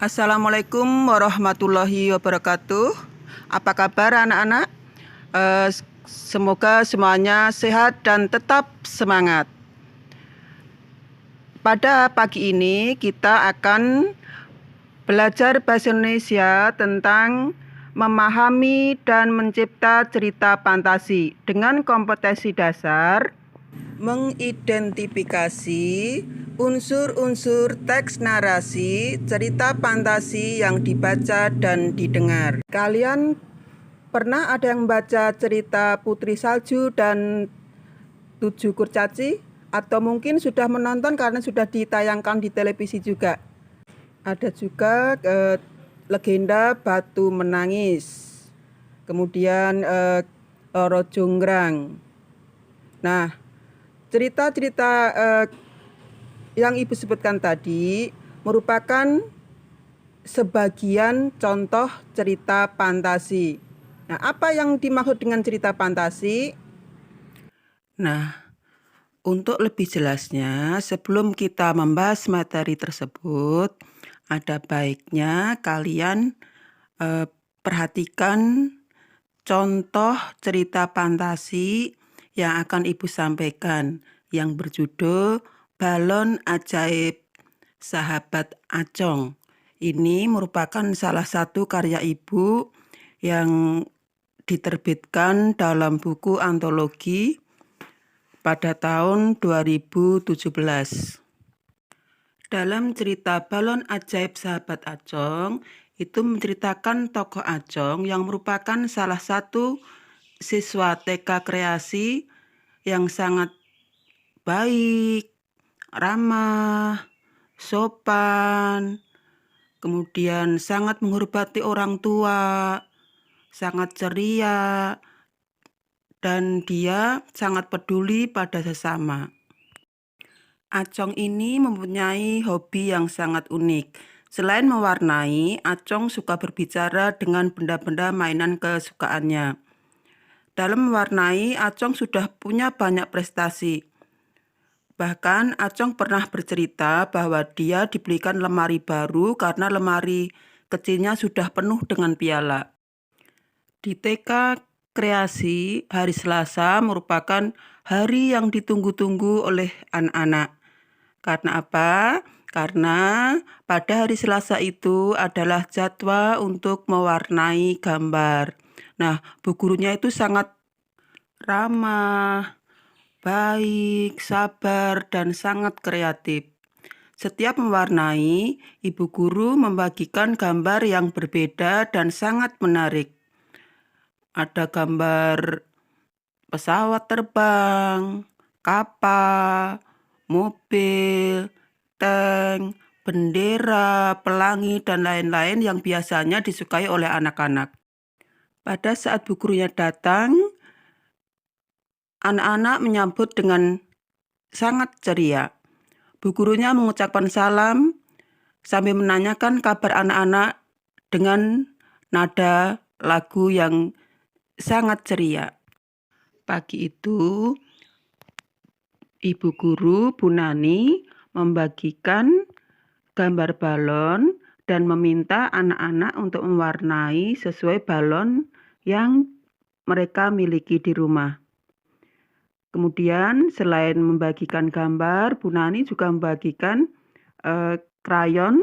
Assalamualaikum warahmatullahi wabarakatuh. Apa kabar anak-anak? Semoga semuanya sehat dan tetap semangat. Pada pagi ini kita akan belajar bahasa Indonesia tentang memahami dan mencipta cerita fantasi dengan kompetensi dasar mengidentifikasi unsur-unsur teks narasi cerita fantasi yang dibaca dan didengar. Kalian pernah ada yang membaca cerita Putri Salju dan Tujuh Kurcaci? Atau mungkin sudah menonton karena sudah ditayangkan di televisi juga. Ada juga legenda Batu Menangis. Kemudian Loro Jonggrang. Nah, cerita-cerita yang Ibu sebutkan tadi merupakan sebagian contoh cerita fantasi. Nah, apa yang dimaksud dengan cerita fantasi? Nah, untuk lebih jelasnya, sebelum kita membahas materi tersebut, ada baiknya kalian perhatikan contoh cerita fantasi yang akan Ibu sampaikan yang berjudul Balon Ajaib Sahabat Acong. Ini merupakan salah satu karya Ibu yang diterbitkan dalam buku antologi pada tahun 2017. Dalam cerita Balon Ajaib Sahabat Acong, itu menceritakan tokoh Acong yang merupakan salah satu siswa TK Kreasi yang sangat baik, ramah, sopan, kemudian sangat menghormati orang tua, sangat ceria, dan dia sangat peduli pada sesama. Acong ini mempunyai hobi yang sangat unik. Selain mewarnai, Acong suka berbicara dengan benda-benda mainan kesukaannya. Dalam mewarnai, Acong sudah punya banyak prestasi. Bahkan Acong pernah bercerita bahwa dia dibelikan lemari baru karena lemari kecilnya sudah penuh dengan piala. Di TK Kreasi, hari Selasa merupakan hari yang ditunggu-tunggu oleh anak-anak. Karena apa? Karena pada hari Selasa itu adalah jadwal untuk mewarnai gambar. Nah, bu gurunya itu sangat ramah, baik, sabar, dan sangat kreatif. Setiap mewarnai, ibu guru membagikan gambar yang berbeda dan sangat menarik. Ada gambar pesawat terbang, kapal, mobil, tank, bendera, pelangi, dan lain-lain yang biasanya disukai oleh anak-anak. Pada saat bu gurunya datang, anak-anak menyambut dengan sangat ceria. Bu gurunya mengucapkan salam sambil menanyakan kabar anak-anak dengan nada lagu yang sangat ceria. Pagi itu, Ibu guru Bu Nani membagikan gambar balon dan meminta anak-anak untuk mewarnai sesuai balon yang mereka miliki di rumah. Kemudian selain membagikan gambar, Bu Nani juga membagikan krayon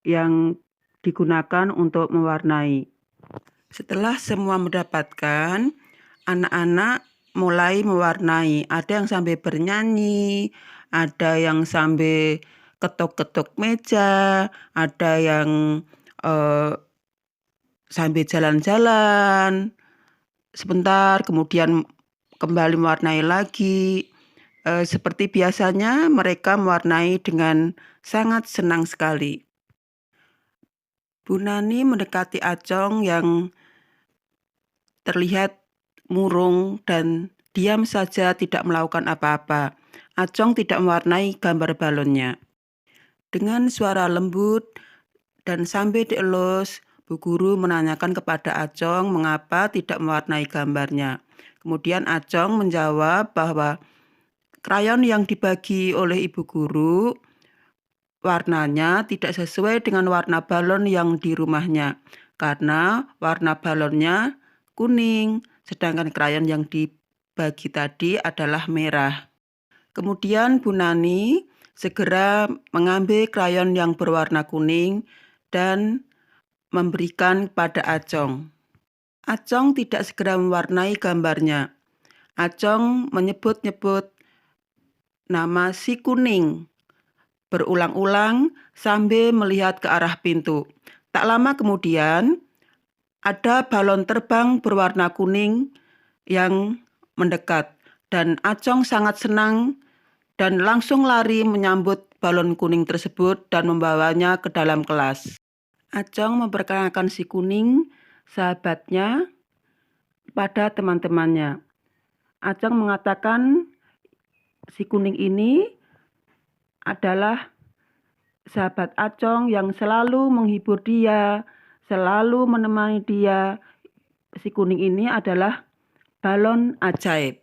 yang digunakan untuk mewarnai. Setelah semua mendapatkan, anak-anak mulai mewarnai. Ada yang sambil bernyanyi, ada yang sambil ketuk-ketuk meja, ada yang sambil jalan-jalan sebentar, kemudian kembali mewarnai lagi. Seperti biasanya mereka mewarnai dengan sangat senang sekali. Bu Nani mendekati Acong yang terlihat murung dan diam saja tidak melakukan apa-apa. Acong tidak mewarnai gambar balonnya. Dengan suara lembut dan sambil dielus, bu guru menanyakan kepada Acong mengapa tidak mewarnai gambarnya. Kemudian Acong menjawab bahwa krayon yang dibagi oleh ibu guru warnanya tidak sesuai dengan warna balon yang di rumahnya, karena warna balonnya kuning, sedangkan krayon yang dibagi tadi adalah merah. Kemudian Bu Nani segera mengambil krayon yang berwarna kuning dan memberikan pada Acong. Acong tidak segera mewarnai gambarnya. Acong menyebut-nyebut nama si kuning berulang-ulang sambil melihat ke arah pintu. Tak lama kemudian, ada balon terbang berwarna kuning yang mendekat dan Acong sangat senang dan langsung lari menyambut balon kuning tersebut dan membawanya ke dalam kelas. Acong memperkenalkan si kuning, sahabatnya, pada teman-temannya. Acong mengatakan si kuning ini adalah sahabat Acong yang selalu menghibur dia, selalu menemani dia. Si kuning ini adalah balon ajaib.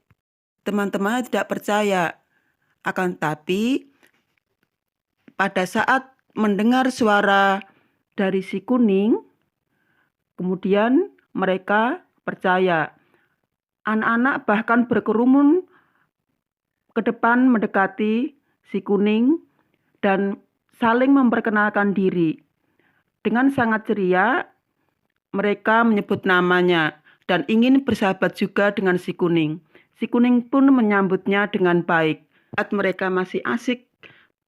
Teman-teman tidak percaya, akan tetapi pada saat mendengar suara dari si kuning, kemudian mereka percaya. Anak-anak bahkan berkerumun ke depan mendekati si kuning dan saling memperkenalkan diri. Dengan sangat ceria, mereka menyebut namanya dan ingin bersahabat juga dengan si kuning. Si kuning pun menyambutnya dengan baik. Saat mereka masih asik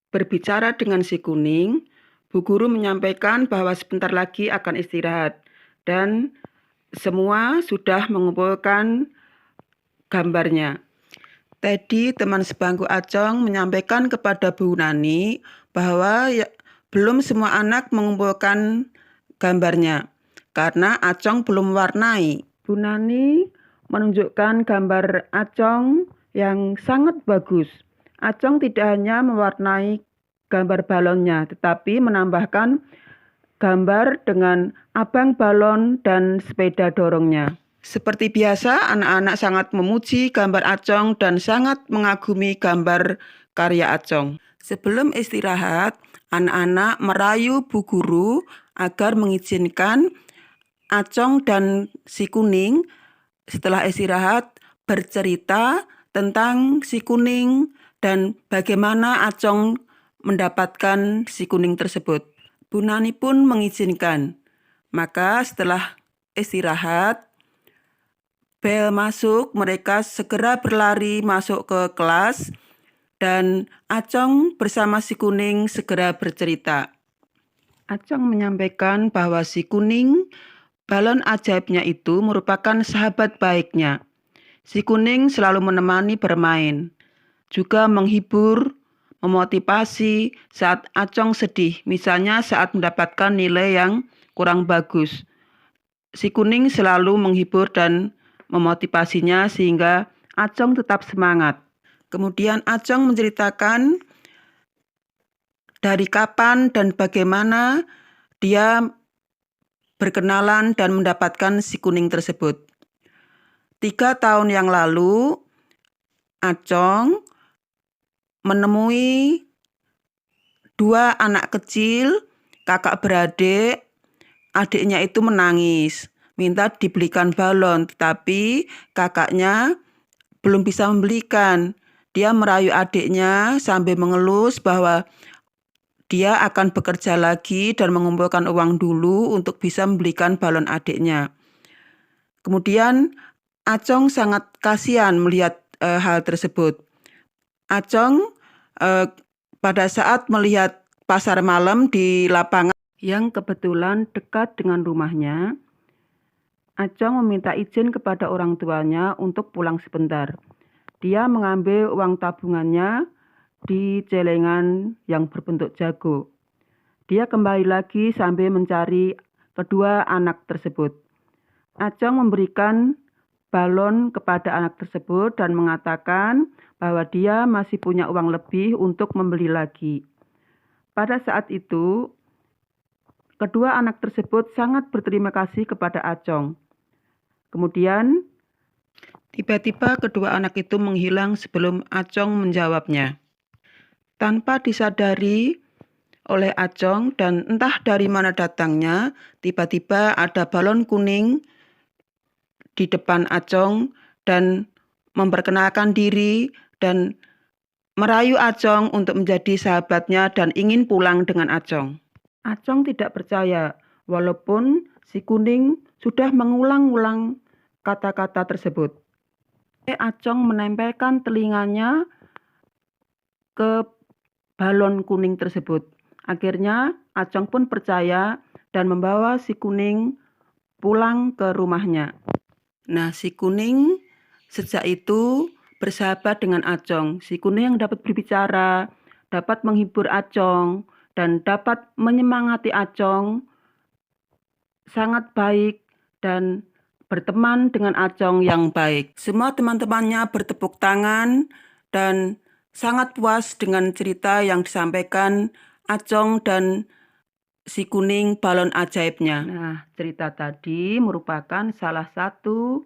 berbicara dengan si kuning, Bu Guru menyampaikan bahwa sebentar lagi akan istirahat dan semua sudah mengumpulkan gambarnya. Tadi teman sebangku Acong menyampaikan kepada Bu Nani bahwa belum semua anak mengumpulkan gambarnya karena Acong belum mewarnai. Bu Nani menunjukkan gambar Acong yang sangat bagus. Acong tidak hanya mewarnai gambar balonnya, tetapi menambahkan gambar dengan abang balon dan sepeda dorongnya. Seperti biasa, anak-anak sangat memuji gambar Acong dan sangat mengagumi gambar karya Acong. Sebelum istirahat, anak-anak merayu Bu Guru agar mengizinkan Acong dan si kuning setelah istirahat bercerita tentang si kuning dan bagaimana Acong mendapatkan si kuning tersebut. Bu Nani pun mengizinkan. Maka setelah istirahat, bel masuk, mereka segera berlari masuk ke kelas dan Acong bersama si kuning segera bercerita. Acong menyampaikan bahwa si kuning, balon ajaibnya itu merupakan sahabat baiknya. Si kuning selalu menemani bermain, juga menghibur, memotivasi saat Acong sedih, misalnya saat mendapatkan nilai yang kurang bagus. Si kuning selalu menghibur dan memotivasinya sehingga Acong tetap semangat. Kemudian Acong menceritakan dari kapan dan bagaimana dia berkenalan dan mendapatkan si kuning tersebut. 3 tahun yang lalu, Acong menemui 2 anak kecil, kakak beradik. Adiknya itu menangis, minta dibelikan balon, tetapi kakaknya belum bisa membelikan. Dia merayu adiknya sambil mengelus bahwa dia akan bekerja lagi dan mengumpulkan uang dulu untuk bisa membelikan balon adiknya. Kemudian Acong sangat kasihan melihat hal tersebut. Acong pada saat melihat pasar malam di lapangan yang kebetulan dekat dengan rumahnya, Acong meminta izin kepada orang tuanya untuk pulang sebentar. Dia mengambil uang tabungannya di celengan yang berbentuk jago. Dia kembali lagi sambil mencari kedua anak tersebut. Acong memberikan balon kepada anak tersebut dan mengatakan bahwa dia masih punya uang lebih untuk membeli lagi. Pada saat itu, kedua anak tersebut sangat berterima kasih kepada Acong. Kemudian, tiba-tiba kedua anak itu menghilang sebelum Acong menjawabnya. Tanpa disadari oleh Acong dan entah dari mana datangnya, tiba-tiba ada balon kuning di depan Acong dan memperkenalkan diri dan merayu Acong untuk menjadi sahabatnya dan ingin pulang dengan Acong. Acong tidak percaya, walaupun si kuning sudah mengulang-ulang kata-kata tersebut. Acong menempelkan telinganya ke balon kuning tersebut. Akhirnya Acong pun percaya dan membawa si kuning pulang ke rumahnya. Nah, si kuning sejak itu bersahabat dengan Acong. Si kuning yang dapat berbicara, dapat menghibur Acong, dan dapat menyemangati Acong, sangat baik dan berteman dengan Acong yang baik. Semua teman-temannya bertepuk tangan dan sangat puas dengan cerita yang disampaikan Acong dan si kuning balon ajaibnya. Nah, cerita tadi merupakan salah satu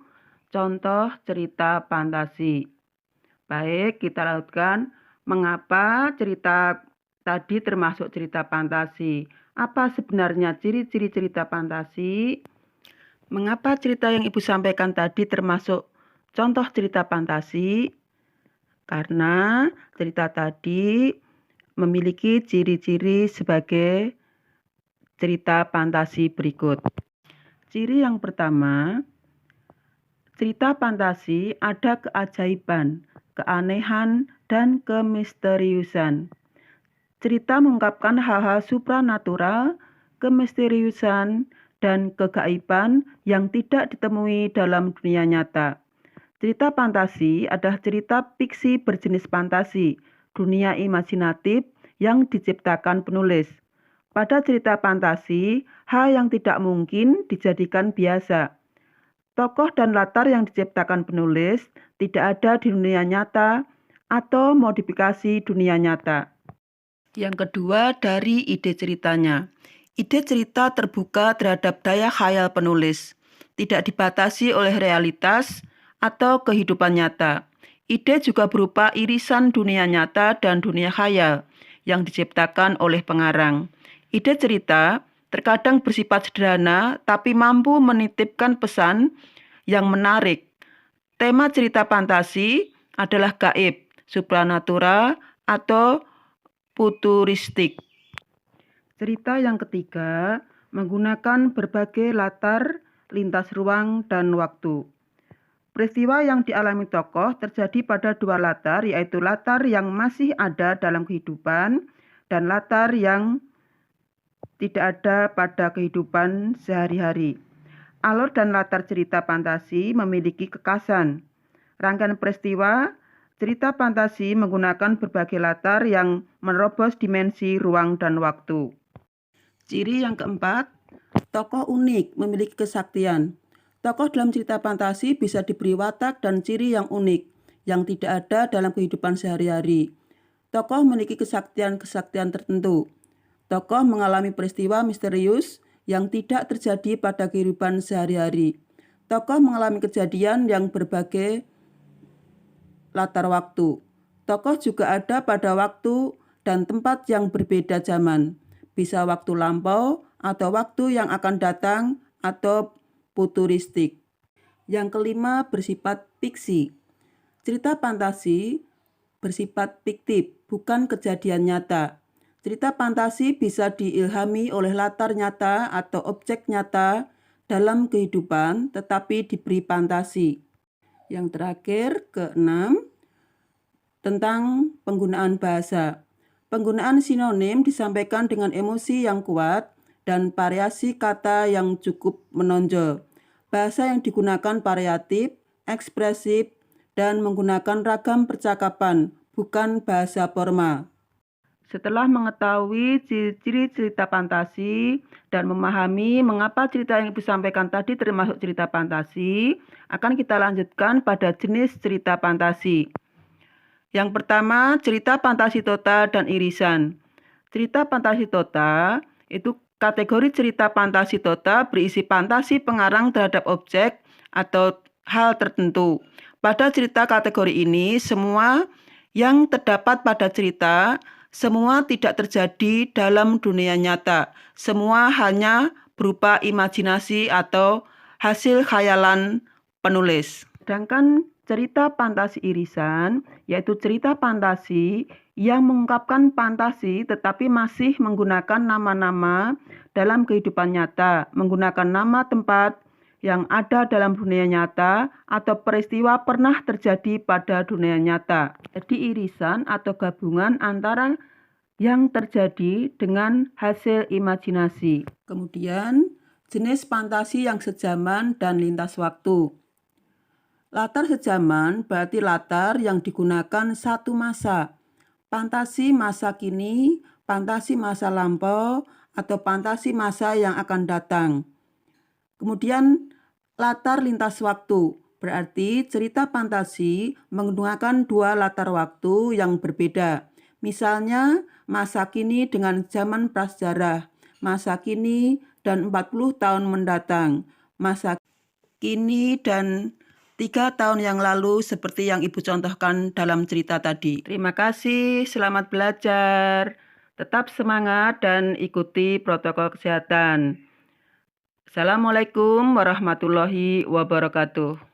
contoh cerita fantasi. Baik, kita lanjutkan. Mengapa cerita tadi termasuk cerita fantasi? Apa sebenarnya ciri-ciri cerita fantasi? Mengapa cerita yang Ibu sampaikan tadi termasuk contoh cerita fantasi? Karena cerita tadi memiliki ciri-ciri sebagai cerita fantasi berikut. Ciri yang pertama, cerita fantasi ada keajaiban, keanehan, dan kemisteriusan. Cerita mengungkapkan hal-hal supranatural, kemisteriusan, dan kegaiban yang tidak ditemui dalam dunia nyata. Cerita fantasi adalah cerita fiksi berjenis fantasi, dunia imajinatif yang diciptakan penulis. Pada cerita fantasi, hal yang tidak mungkin dijadikan biasa. Tokoh dan latar yang diciptakan penulis tidak ada di dunia nyata atau modifikasi dunia nyata. Yang kedua, dari ide ceritanya. Ide cerita terbuka terhadap daya khayal penulis, tidak dibatasi oleh realitas atau kehidupan nyata. Ide juga berupa irisan dunia nyata dan dunia khayal yang diciptakan oleh pengarang. Ide cerita terkadang bersifat sederhana tapi mampu menitipkan pesan yang menarik. Tema cerita fantasi adalah gaib, supranatural, atau futuristik. Cerita yang ketiga menggunakan berbagai latar lintas ruang dan waktu. Peristiwa yang dialami tokoh terjadi pada dua latar, yaitu latar yang masih ada dalam kehidupan dan latar yang tidak ada pada kehidupan sehari-hari. Alur dan latar cerita fantasi memiliki kekhasan. Rangkaian peristiwa cerita fantasi menggunakan berbagai latar yang menerobos dimensi ruang dan waktu. Ciri yang keempat, tokoh unik memiliki kesaktian. Tokoh dalam cerita fantasi bisa diberi watak dan ciri yang unik, yang tidak ada dalam kehidupan sehari-hari. Tokoh memiliki kesaktian-kesaktian tertentu. Tokoh mengalami peristiwa misterius yang tidak terjadi pada kehidupan sehari-hari. Tokoh mengalami kejadian yang berbagai latar waktu. Tokoh juga ada pada waktu dan tempat yang berbeda zaman. Bisa waktu lampau atau waktu yang akan datang atau futuristik. Yang kelima, bersifat fiksi. Cerita fantasi bersifat fiktif, bukan kejadian nyata. Cerita fantasi bisa diilhami oleh latar nyata atau objek nyata dalam kehidupan, tetapi diberi fantasi. Yang terakhir, keenam, tentang penggunaan bahasa. Penggunaan sinonim disampaikan dengan emosi yang kuat dan variasi kata yang cukup menonjol. Bahasa yang digunakan variatif, ekspresif, dan menggunakan ragam percakapan, bukan bahasa formal. Setelah mengetahui ciri-ciri cerita fantasi dan memahami mengapa cerita yang disampaikan tadi termasuk cerita fantasi, akan kita lanjutkan pada jenis cerita fantasi. Yang pertama, cerita fantasi tota dan irisan. Cerita fantasi tota itu kategori cerita fantasi tota berisi fantasi pengarang terhadap objek atau hal tertentu. Pada cerita kategori ini, semua yang terdapat pada cerita Semua tidak terjadi dalam dunia nyata. Semua hanya berupa imajinasi atau hasil khayalan penulis. Sedangkan cerita fantasi irisan, yaitu cerita fantasi yang mengungkapkan fantasi tetapi masih menggunakan nama-nama dalam kehidupan nyata, menggunakan nama tempat yang ada dalam dunia nyata atau peristiwa pernah terjadi pada dunia nyata. Jadi irisan atau gabungan antara yang terjadi dengan hasil imajinasi. Kemudian jenis fantasi yang sejaman dan lintas waktu. Latar sejaman berarti latar yang digunakan satu masa. Fantasi masa kini, fantasi masa lampau, atau fantasi masa yang akan datang. Kemudian latar lintas waktu berarti cerita fantasi menggunakan dua latar waktu yang berbeda. Misalnya masa kini dengan zaman prasejarah, masa kini dan 40 tahun mendatang, masa kini dan 3 tahun yang lalu seperti yang Ibu contohkan dalam cerita tadi. Terima kasih, selamat belajar. Tetap semangat dan ikuti protokol kesehatan. Assalamualaikum warahmatullahi wabarakatuh.